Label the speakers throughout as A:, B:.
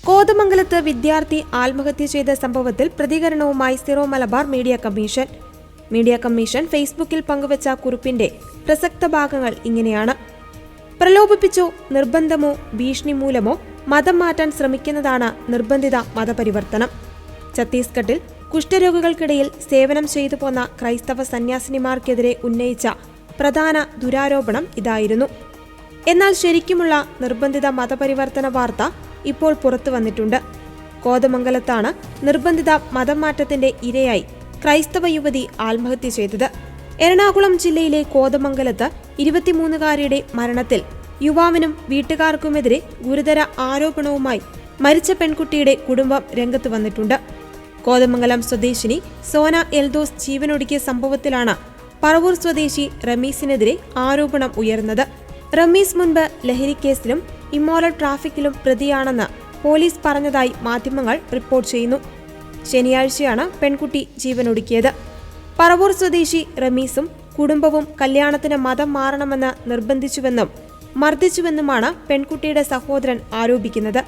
A: കോതമംഗലത്ത് വിദ്യാർത്ഥി ആത്മഹത്യ ചെയ്ത സംഭവത്തിൽ പ്രതികരണവുമായി സിറോ മലബാർ മീഡിയ കമ്മീഷൻ ഫേസ്ബുക്കിൽ പങ്കുവച്ച കുറിപ്പിന്റെ പ്രസക്ത ഭാഗങ്ങൾ ഇങ്ങനെയാണ്. പ്രലോഭിപ്പിച്ചോ നിർബന്ധമോ ഭീഷണി മൂലമോ മതം മാറ്റാൻ ശ്രമിക്കുന്നതാണ് നിർബന്ധിത മതപരിവർത്തനം. ഛത്തീസ്ഗഡിൽ കുഷ്ഠരോഗികൾക്കിടയിൽ സേവനം ചെയ്തു പോന്ന ക്രൈസ്തവ സന്യാസിനിമാർക്കെതിരെ ഉന്നയിച്ച പ്രധാന ദുരാരോപണം ഇതായിരുന്നു. എന്നാൽ ശരിക്കുമുള്ള നിർബന്ധിത മതപരിവർത്തന വാർത്ത ഇപ്പോൾ പുറത്തു വന്നിട്ടുണ്ട്. കോതമംഗലത്താണ് നിർബന്ധിത മതം മാറ്റത്തിന്റെ ഇരയായി ക്രൈസ്തവ യുവതി ആത്മഹത്യ ചെയ്തത്. എറണാകുളം ജില്ലയിലെ കോതമംഗലത്ത് 23-കാരിയുടെ മരണത്തിൽ യുവാവിനും വീട്ടുകാർക്കുമെതിരെ ഗുരുതര ആരോപണവുമായി മരിച്ച പെൺകുട്ടിയുടെ കുടുംബം രംഗത്ത് വന്നിട്ടുണ്ട്. കോതമംഗലം സ്വദേശിനി സോന എൽദോസ് ജീവനൊടുക്കിയ സംഭവത്തിലാണ് പറവൂർ സ്വദേശി റമീസിനെതിരെ ആരോപണം ഉയർന്നത്. റമീസ് മുൻപ് ലഹരിക്കേസിലും ഇമ്മോറൽ ട്രാഫിക്കിലും പ്രതിയാണെന്ന് പോലീസ് പറഞ്ഞതായി മാധ്യമങ്ങൾ റിപ്പോർട്ട് ചെയ്യുന്നു. ശനിയാഴ്ചയാണ് പെൺകുട്ടി ജീവനൊടുക്കിയത്. പറവൂർ സ്വദേശി റമീസും കുടുംബവും കല്യാണത്തിന് മതം മാറണമെന്ന് നിർബന്ധിച്ചുവെന്നും മർദ്ദിച്ചുവെന്നുമാണ് പെൺകുട്ടിയുടെ സഹോദരൻ ആരോപിക്കുന്നത്.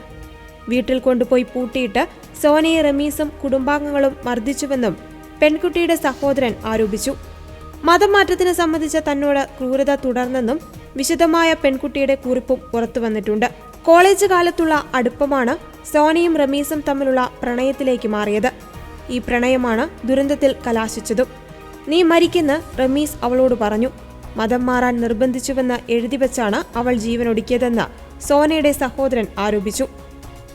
A: വീട്ടിൽ കൊണ്ടുപോയി പൂട്ടിയിട്ട് സോനയെ റമീസും കുടുംബാംഗങ്ങളും മർദ്ദിച്ചുവെന്നും പെൺകുട്ടിയുടെ സഹോദരൻ ആരോപിച്ചു. മതം മാറ്റത്തിന് സംബന്ധിച്ച തന്നോട് ക്രൂരത തുടർന്നെന്നും വിശദമായ പെൺകുട്ടിയുടെ കുറിപ്പും പുറത്തുവന്നിട്ടുണ്ട്. കോളേജ് കാലത്തുള്ള അടുപ്പമാണ് സോനയും റമീസും തമ്മിലുള്ള പ്രണയത്തിലേക്ക് മാറിയത്. ഈ പ്രണയമാണ് ദുരന്തത്തിൽ കലാശിച്ചതും. നീ മരിക്കെന്ന് റമീസ് അവളോട് പറഞ്ഞു. മതം മാറാൻ നിർബന്ധിച്ചുവെന്ന് എഴുതിവെച്ചാണ് അവൾ ജീവനൊടുക്കിയതെന്ന് സോനയുടെ സഹോദരൻ ആരോപിച്ചു.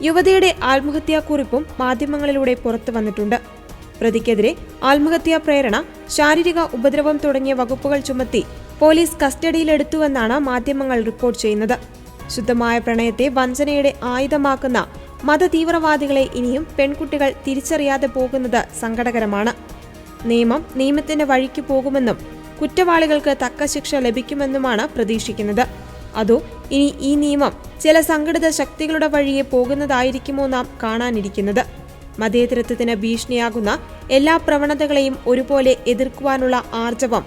A: യുവതിയുടെ ആത്മഹത്യാക്കുറിപ്പും മാധ്യമങ്ങളിലൂടെ പുറത്തു വന്നിട്ടുണ്ട്. പ്രതിക്കെതിരെ ആത്മഹത്യാ പ്രേരണ, ശാരീരിക ഉപദ്രവം തുടങ്ങിയ വകുപ്പുകൾ ചുമത്തി പോലീസ് കസ്റ്റഡിയിലെടുത്തുവെന്നാണ് മാധ്യമങ്ങൾ റിപ്പോർട്ട് ചെയ്യുന്നത്. ശുദ്ധമായ പ്രണയത്തെ വഞ്ചനയുടെ ആയുധമാക്കുന്ന മതതീവ്രവാദികളെ ഇനിയും പെൺകുട്ടികൾ തിരിച്ചറിയാതെ പോകുന്നത് സങ്കടകരമാണ്. നിയമം നിയമത്തിന്റെ വഴിക്ക് പോകുമെന്നും കുറ്റവാളികൾക്ക് തക്ക ശിക്ഷ ലഭിക്കുമെന്നുമാണ് പ്രതീക്ഷിക്കുന്നത്. അതോ ഇനി ഈ നിയമം ചില സംഘടിത ശക്തികളുടെ വഴിയെ പോകുന്നതായിരിക്കുമോ നാം കാണാനിരിക്കുന്നത്. മതേതരത്വത്തിന് ഭീഷണിയാകുന്ന എല്ലാ പ്രവണതകളെയും ഒരുപോലെ എതിർക്കുവാനുള്ള ആർജവം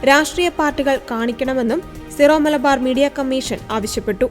A: രാഷ്ട്രീയ പാർട്ടികൾ കാണിക്കണമെന്നും സിറോ മലബാർ മീഡിയ കമ്മീഷൻ ആവശ്യപ്പെട്ടു.